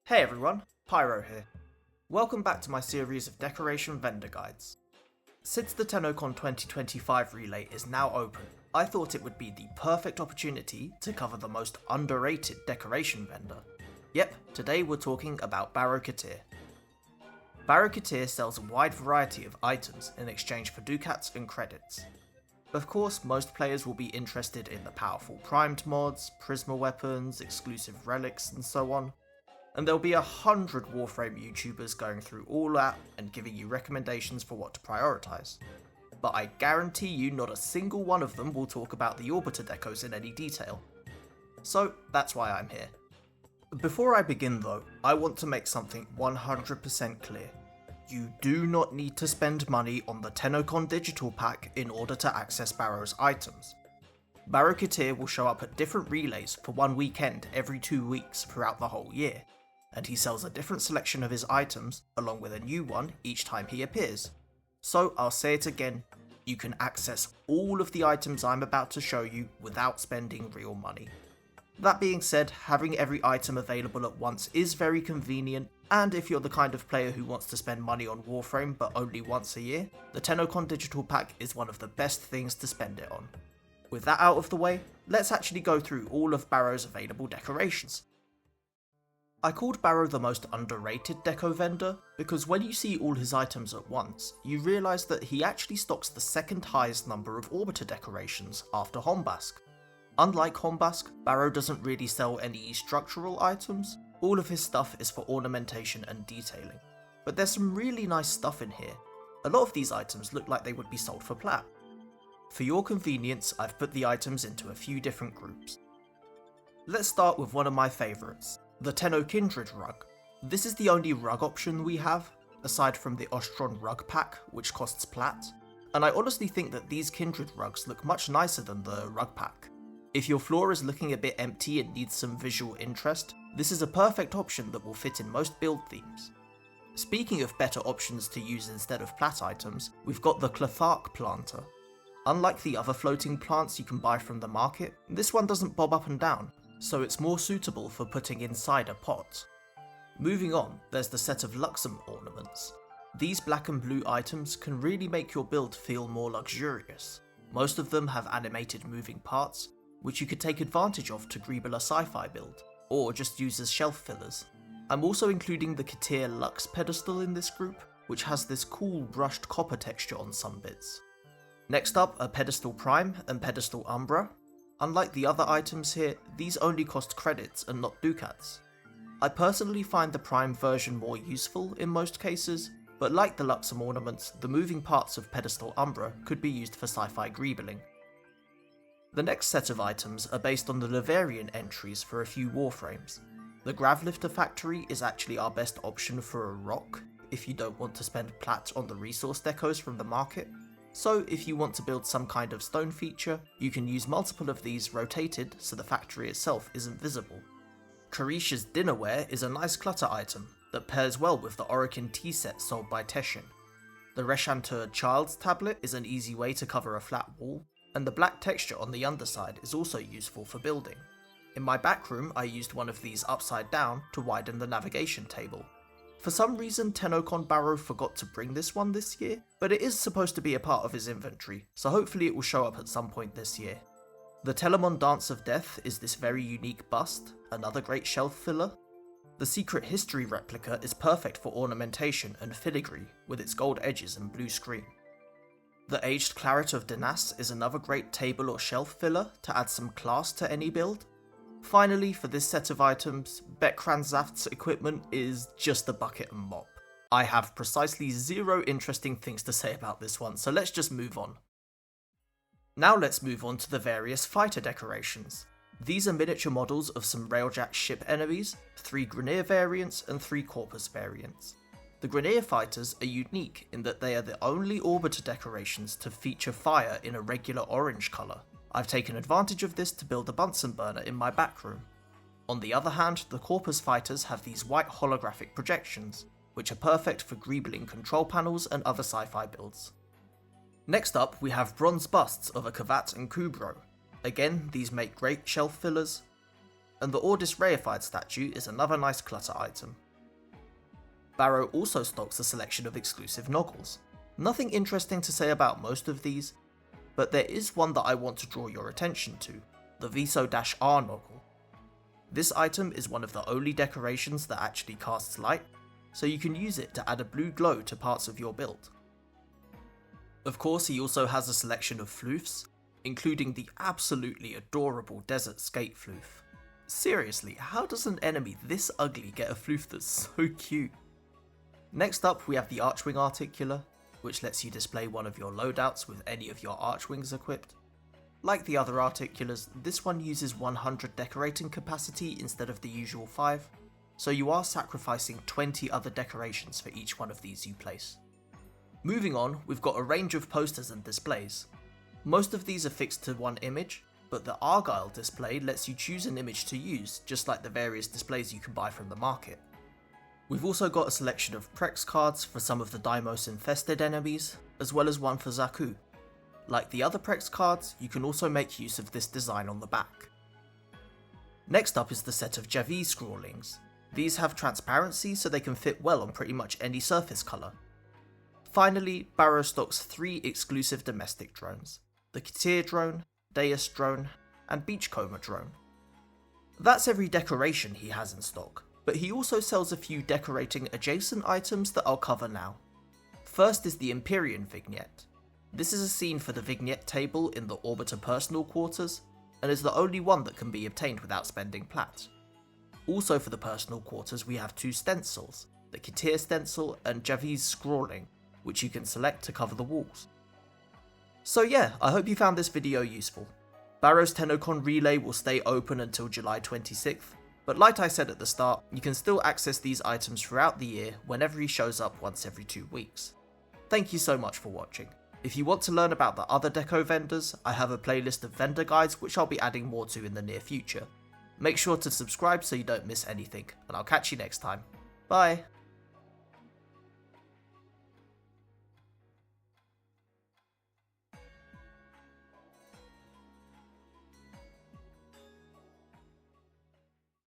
Hey everyone, Pyro here. Welcome back to my series of decoration vendor guides. Since the TennoCon 2025 relay is now open, I thought it would be the perfect opportunity to cover the most underrated decoration vendor. Yep, today we're talking about Baro. Baro sells a wide variety of items in exchange for ducats and credits. Of course, most players will be interested in the powerful primed mods, prisma weapons, exclusive relics, and so on. And there'll be 100 Warframe YouTubers going through all that and giving you recommendations for what to prioritise. But I guarantee you not a single one of them will talk about the Orbiter decos in any detail. So that's why I'm here. Before I begin though, I want to make something 100% clear. You do not need to spend money on the TennoCon digital pack in order to access Baro's items. Baro will show up at different relays for one weekend every 2 weeks throughout the whole year, and he sells a different selection of his items along with a new one each time he appears. So I'll say it again, you can access all of the items I'm about to show you without spending real money. That being said, having every item available at once is very convenient, and if you're the kind of player who wants to spend money on Warframe but only once a year, the TennoCon digital pack is one of the best things to spend it on. With that out of the way, let's actually go through all of Baro's available decorations. I called Baro the most underrated deco vendor because when you see all his items at once, you realise that he actually stocks the second highest number of Orbiter decorations after Hombask. Unlike Hombask, Baro doesn't really sell any structural items, all of his stuff is for ornamentation and detailing. But there's some really nice stuff in here. A lot of these items look like they would be sold for plat. For your convenience, I've put the items into a few different groups. Let's start with one of my favourites, the Tenno Kindred rug. This is the only rug option we have, aside from the Ostron rug pack, which costs plat, and I honestly think that these Kindred rugs look much nicer than the rug pack. If your floor is looking a bit empty and needs some visual interest, this is a perfect option that will fit in most build themes. Speaking of better options to use instead of plat items, we've got the Clothark planter. Unlike the other floating plants you can buy from the market, this one doesn't bob up and down, so it's more suitable for putting inside a pot. Moving on, there's the set of Luxem ornaments. These black and blue items can really make your build feel more luxurious. Most of them have animated moving parts, which you could take advantage of to greeble a sci-fi build, or just use as shelf fillers. I'm also including the Katir Lux pedestal in this group, which has this cool brushed copper texture on some bits. Next up are Pedestal Prime and Pedestal Umbra. Unlike the other items here, these only cost credits and not ducats. I personally find the Prime version more useful in most cases, but like the Luxem ornaments, the moving parts of Pedestal Umbra could be used for sci-fi greebling. The next set of items are based on the Leverian entries for a few Warframes. The Gravlifter Factory is actually our best option for a rock, if you don't want to spend plat on the resource decos from the market. So if you want to build some kind of stone feature, you can use multiple of these rotated so the factory itself isn't visible. Karish's Dinnerware is a nice clutter item that pairs well with the Orokin tea set sold by Teshin. The Reshantur Child's Tablet is an easy way to cover a flat wall, and the black texture on the underside is also useful for building. In my back room I used one of these upside down to widen the navigation table. For some reason TennoCon Baro forgot to bring this one this year, but it is supposed to be a part of his inventory, so hopefully it will show up at some point this year. The Telemon Dance of Death is this very unique bust, another great shelf filler. The Secret History replica is perfect for ornamentation and filigree with its gold edges and blue screen. The Aged Claret of Danas is another great table or shelf filler to add some class to any build. Finally, for this set of items, Bekranzaft's equipment is just a bucket and mop. I have precisely zero interesting things to say about this one, so let's just move on. Now let's move on to the various fighter decorations. These are miniature models of some Railjack ship enemies, 3 Grineer variants and 3 Corpus variants. The Grineer fighters are unique in that they are the only Orbiter decorations to feature fire in a regular orange colour. I've taken advantage of this to build a Bunsen burner in my back room. On the other hand, the Corpus fighters have these white holographic projections, which are perfect for greebling control panels and other sci-fi builds. Next up, we have bronze busts of a Kavat and Kubro. Again, these make great shelf fillers. and the Ordis Reified statue is another nice clutter item. Baro also stocks a selection of exclusive noggles. Nothing interesting to say about most of these, but there is one that I want to draw your attention to, the Viso-R noggle. This item is one of the only decorations that actually casts light, so you can use it to add a blue glow to parts of your build. Of course, he also has a selection of floofs, including the absolutely adorable Desert Skate floof. Seriously, how does an enemy this ugly get a floof that's so cute? Next up, we have the Archwing Articular, which lets you display one of your loadouts with any of your Archwings equipped. Like the other Articulars, this one uses 100 decorating capacity instead of the usual 5, so you are sacrificing 20 other decorations for each one of these you place. Moving on, we've got a range of posters and displays. Most of these are fixed to one image, but the Argyle display lets you choose an image to use, just like the various displays you can buy from the market. We've also got a selection of Prex cards for some of the Deimos infested enemies, as well as one for Zaku. Like the other Prex cards, you can also make use of this design on the back. Next up is the set of Javis scrawlings. These have transparency so they can fit well on pretty much any surface colour. Finally, Baro stocks 3 exclusive domestic drones, the Kitir drone, Deus drone, and Beachcomber drone. That's every decoration he has in stock, but he also sells a few decorating adjacent items that I'll cover now. First is the Empyrean vignette. This is a scene for the vignette table in the Orbiter personal quarters, and is the only one that can be obtained without spending plat. Also for the personal quarters we have 2 stencils, the Kitir stencil and Javis scrawling, which you can select to cover the walls. So yeah, I hope you found this video useful. Baro's TennoCon relay will stay open until July 26th, but like I said at the start, you can still access these items throughout the year whenever he shows up once every 2 weeks. Thank you so much for watching. If you want to learn about the other deco vendors, I have a playlist of vendor guides which I'll be adding more to in the near future. Make sure to subscribe so you don't miss anything, and I'll catch you next time. Bye!